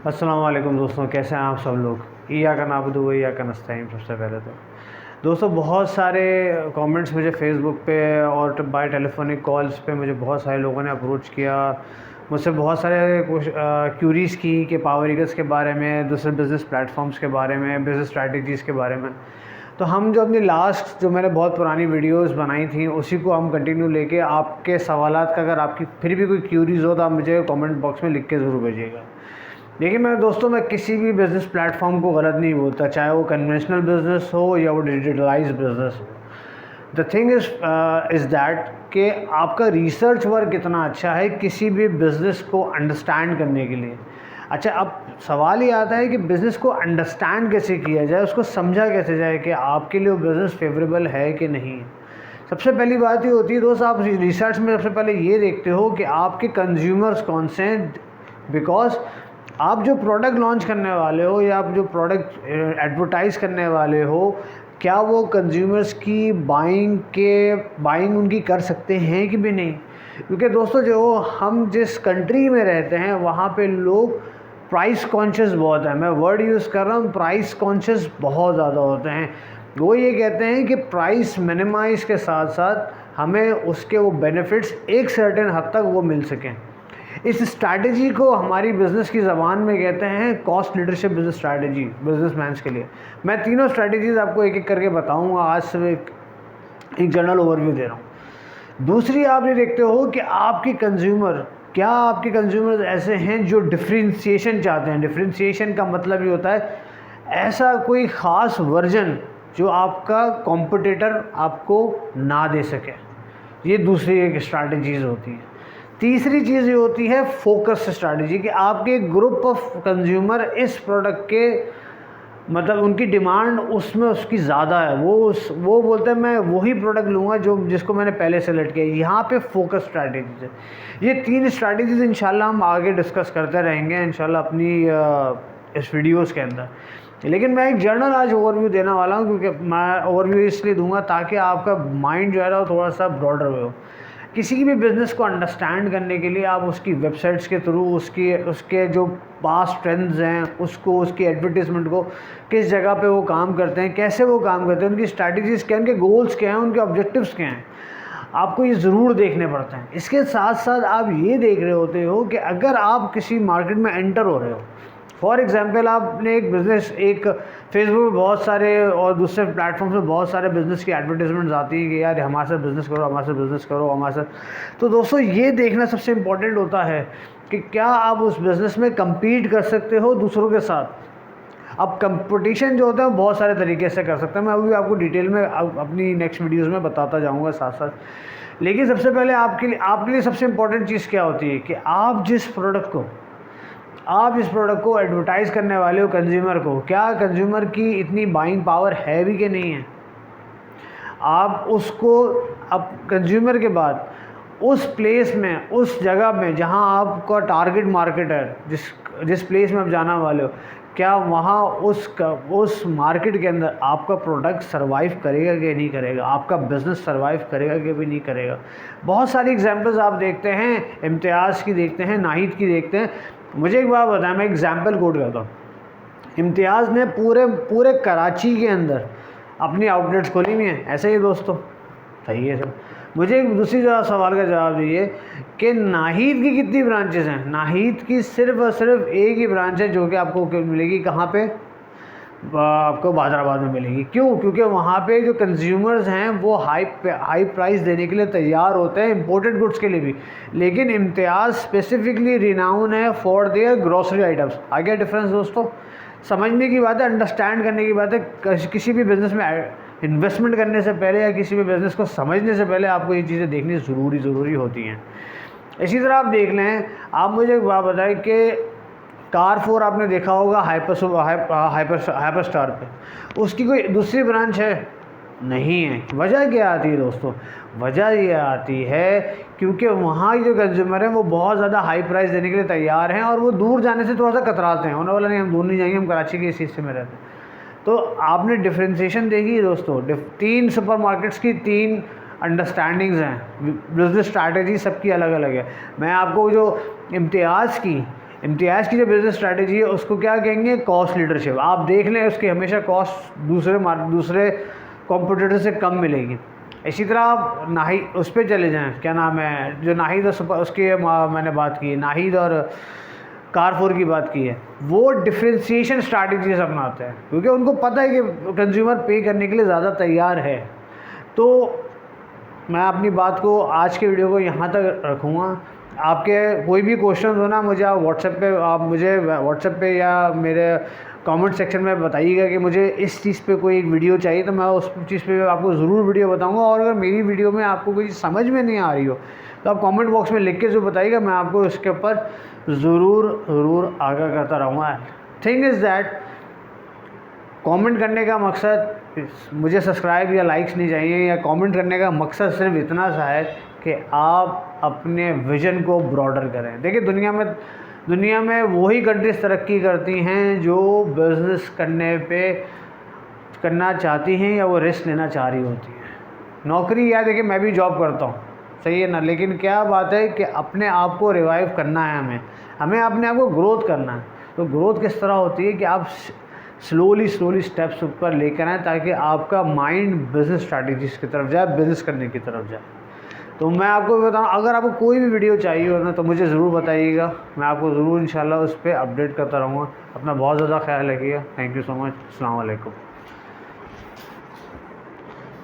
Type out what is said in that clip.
अस्सलाम वालेकुम दोस्तों, कैसे हैं आप सब लोग। इय्याका नअबुदु व इय्याका नस्तईन। सबसे पहले तो दोस्तों बहुत सारे कमेंट्स मुझे फ़ेसबुक पे और बाय टेलीफोनिक कॉल्स पे मुझे बहुत सारे लोगों ने अप्रोच किया, मुझसे बहुत सारे क्यूरीज़ की कि पावर ईगल्स के बारे में, दूसरे बिज़नेस प्लेटफॉर्म्स के बारे में, बिज़नेस स्ट्रैटेजीज़ के बारे में। तो हम जो अपनी लास्ट जो मैंने बहुत पुरानी वीडियोस बनाई थी उसी को हम कंटिन्यू लेके आपके सवालात का अगर आपकी फिर भी कोई क्यूरीज़ हो तो आप मुझे कमेंट बॉक्स में लिख के ज़रूर भेजिएगा। देखिए मैं किसी भी बिज़नेस प्लेटफॉर्म को गलत नहीं बोलता, चाहे वो कन्वेंशनल बिज़नेस हो या वो डिजिटलाइज्ड बिज़नेस हो। द थिंग इज़ दैट कि आपका रिसर्च वर्क कितना अच्छा है किसी भी बिज़नेस को अंडरस्टैंड करने के लिए। अच्छा, अब सवाल ये आता है कि बिज़नेस को अंडरस्टैंड कैसे किया जाए, उसको समझा कैसे जाए कि आपके लिए वो बिज़नेस फेवरेबल है कि नहीं। सबसे पहली बात ये होती है दोस्त, आप रिसर्च में सबसे पहले ये देखते हो कि आपके कंज्यूमर्स कौन से हैं। बिकॉज आप जो प्रोडक्ट लॉन्च करने वाले हो या आप जो प्रोडक्ट एडवर्टाइज़ करने वाले हो, क्या वो कंज्यूमर्स की बाइंग उनकी कर सकते हैं कि भी नहीं। क्योंकि दोस्तों जो हम जिस कंट्री में रहते हैं वहाँ पे लोग प्राइस कॉन्शियस बहुत है। मैं वर्ड यूज़ कर रहा हूँ, प्राइस कॉन्शियस बहुत ज़्यादा होते हैं। वो ये कहते हैं कि प्राइस मिनिमाइज के साथ साथ हमें उसके वो बेनिफिट्स एक सर्टेन हद तक वो मिल सकें। इस स्ट्रैटेजी को हमारी बिज़नेस की ज़बान में कहते हैं cost leadership business strategy, businessman's के लिए। मैं तीनों स्ट्रैटेजीज़ आपको एक एक करके बताऊंगा। आज से एक जनरल ओवरव्यू दे रहा हूँ। दूसरी, आप ये देखते हो कि क्या आपके कंज्यूमर्स ऐसे हैं जो डिफ्रेंशिएशन चाहते हैं। डिफ्रेंशिएशन का मतलब ये होता है ऐसा कोई ख़ास वर्जन जो आपका कॉम्पिटिटर आपको ना दे सके। ये दूसरी एक स्ट्रैटेजीज़ होती है। तीसरी चीज़ ये होती है फोकस स्ट्रैटेजी कि आपके ग्रुप ऑफ कंज्यूमर इस प्रोडक्ट के मतलब उनकी डिमांड उसमें उसकी ज़्यादा है, वो बोलते हैं मैं वही प्रोडक्ट लूँगा जिसको मैंने पहले सेलेक्ट किया। यहाँ पे फोकस स्ट्रैटेजीज है। ये तीन स्ट्रैटेजीज इंशाल्लाह हम आगे डिस्कस करते रहेंगे इंशाल्लाह अपनी इस वीडियोस के अंदर। लेकिन मैं एक जनरल आज ओवरव्यू देने वाला हूँ, क्योंकि मैं ओवरव्यू इसलिए दूंगा ताकि आपका माइंड जो है ना वो थोड़ा सा ब्रॉडर हो। किसी भी बिज़नेस को अंडरस्टैंड करने के लिए आप उसकी वेबसाइट्स के थ्रू उसके जो पास्ट ट्रेंड्स हैं उसकी एडवर्टीज़मेंट को, किस जगह पे वो काम करते हैं, कैसे वो काम करते हैं, उनकी स्ट्रैटेजीज़ क्या हैं, उनके गोल्स क्या हैं, उनके ऑब्जेक्टिव्स क्या हैं, आपको ये ज़रूर देखने पड़ते हैं। इसके साथ साथ आप ये देख रहे होते हो कि अगर आप किसी मार्केट में एंटर हो रहे हो, फॉर एग्ज़ाम्पल आपने एक फेसबुक पे बहुत सारे और दूसरे प्लेटफॉर्म्स में बहुत सारे बिज़नेस की एडवर्टीजमेंट्स आती हैं कि यार हमारे साथ बिज़नेस करो, हमारे साथ बिज़नेस करो, हमारे साथ। तो दोस्तों ये देखना सबसे इम्पॉर्टेंट होता है कि क्या आप उस बिज़नेस में कम्पीट कर सकते हो दूसरों के साथ। अब कंपटीशन जो होता है वो बहुत सारे तरीके से कर सकते हैं, मैं अभी आपको डिटेल में अपनी नेक्स्ट वीडियोज़ में बताता जाऊँगा साथ साथ। लेकिन सबसे पहले आपके लिए सबसे इम्पॉर्टेंट चीज़ क्या होती है कि आप जिस प्रोडक्ट को एडवर्टाइज़ करने वाले हो कंज्यूमर को, क्या कंज्यूमर की इतनी बाइंग पावर है भी कि नहीं है। आप उसको अब कंज्यूमर के बाद उस प्लेस में, उस जगह में जहां आपका टारगेट मार्केट है, जिस प्लेस में आप जाना वाले हो, क्या वहाँ उस मार्केट के अंदर आपका प्रोडक्ट सर्वाइव करेगा कि नहीं करेगा, आपका बिज़नेस सर्वाइव करेगा कि भी नहीं करेगा। बहुत सारी एग्जांपल्स आप देखते हैं, इम्तियाज़ की देखते हैं, नाहिद की देखते हैं। मुझे एक बात बताएं, मैं एग्जांपल कोट करता हूँ। इम्तियाज़ ने पूरे कराची के अंदर अपनी आउटलेट्स खोली हुई हैं, ऐसे ही दोस्तों, सही है सब। मुझे एक दूसरी सवाल का जवाब दीजिए कि नाहिद की कितनी ब्रांचेस हैं। नाहिद की सिर्फ और सिर्फ एक ही ब्रांच है जो कि आपको मिलेगी कहाँ पे, आपको हैदराबाद में मिलेगी। क्यों? क्योंकि वहाँ पे जो कंज्यूमर्स हैं वो हाई प्राइस देने के लिए तैयार होते हैं, इंपोर्टेड गुड्स के लिए भी। लेकिन इम्तियाज़ स्पेसिफिकली रिनाउन है फॉर देयर ग्रोसरी आइटम्स। आगे डिफरेंस दोस्तों, समझने की बात है, अंडरस्टैंड करने की बात है। किसी भी बिज़नेस में इन्वेस्टमेंट करने से पहले या किसी भी बिज़नेस को समझने से पहले आपको ये चीज़ें देखनी ज़रूरी होती हैं। इसी तरह आप देख लें, आप मुझे एक बात बताएं कि कारफोर आपने देखा होगा हाइपर स्टार पे, उसकी कोई दूसरी ब्रांच है? नहीं है। वजह क्या आती है दोस्तों? वजह ये आती है क्योंकि वहाँ जो कंज्यूमर हैं वो बहुत ज़्यादा हाई प्राइस देने के लिए तैयार हैं और वो दूर जाने से थोड़ा सा कतराते हैं। होने वाला नहीं, हम दूर नहीं जाएंगे, हम कराची के इस हिस्से में रहते हैं। तो आपने डिफ्रेंशिएशन देखी दोस्तों, 3 सुपरमार्केट्स की 3 अंडरस्टैंडिंग्स हैं, बिजनेस स्ट्रैटेजी सबकी अलग अलग है। मैं आपको जो इम्तियाज़ की जो बिज़नेस स्ट्रैटेजी है उसको क्या कहेंगे, कॉस्ट लीडरशिप। आप देख लें उसकी हमेशा कॉस्ट दूसरे कॉम्पिटिटर से कम मिलेगी। इसी तरह आप नाहिद उस पर चले जाएं, क्या नाम है जो नाहिद और उसकी मैंने बात की, नाहिद और कारफोर की बात की है, वो डिफ्रेंशिएशन स्ट्रैटेजीज अपनाते हैं क्योंकि उनको पता है कि कंज्यूमर पे करने के लिए ज़्यादा तैयार है। तो मैं अपनी बात को आज के वीडियो को यहाँ तक रखूँगा। आपके कोई भी क्वेश्चन हो ना, मुझे आप व्हाट्सएप पे या मेरे कमेंट सेक्शन में बताइएगा कि मुझे इस चीज़ पे कोई एक वीडियो चाहिए, तो मैं उस चीज़ पे आपको ज़रूर वीडियो बताऊंगा। और अगर मेरी वीडियो में आपको कोई समझ में नहीं आ रही हो तो आप कमेंट बॉक्स में लिख के जो बताइएगा, मैं आपको इसके ऊपर ज़रूर आगाह करता रहूँगा। थिंग इज़ दैट कमेंट करने का मकसद, मुझे सब्सक्राइब या लाइक्स नहीं चाहिए, या कमेंट करने का मकसद सिर्फ इतना सा है कि आप अपने विज़न को ब्रॉडर करें। देखिए दुनिया में वही कंट्रीज़ तरक्की करती हैं जो बिज़नेस करना चाहती हैं या वो रिस्क लेना चाह रही होती हैं। नौकरी, या देखिए मैं भी जॉब करता हूँ, सही है ना, लेकिन क्या बात है कि अपने आप को रिवाइव करना है, हमें अपने आप को ग्रोथ करना है। तो ग्रोथ किस तरह होती है कि आप स्लोली स्टेप्स ऊपर लेकर आएँ ताकि आपका माइंड बिज़नेस स्ट्रैटेजीज़ की तरफ जाए, बिज़नेस करने की तरफ जाए। तो मैं आपको बताऊँ, अगर आपको कोई भी वीडियो चाहिए हो ना तो मुझे ज़रूर बताइएगा, मैं आपको ज़रूर इंशाल्लाह उस पर अपडेट करता रहूँगा। अपना बहुत ज़्यादा ख्याल रखिएगा। Thank you so much. अस्सलाम वालेकुम।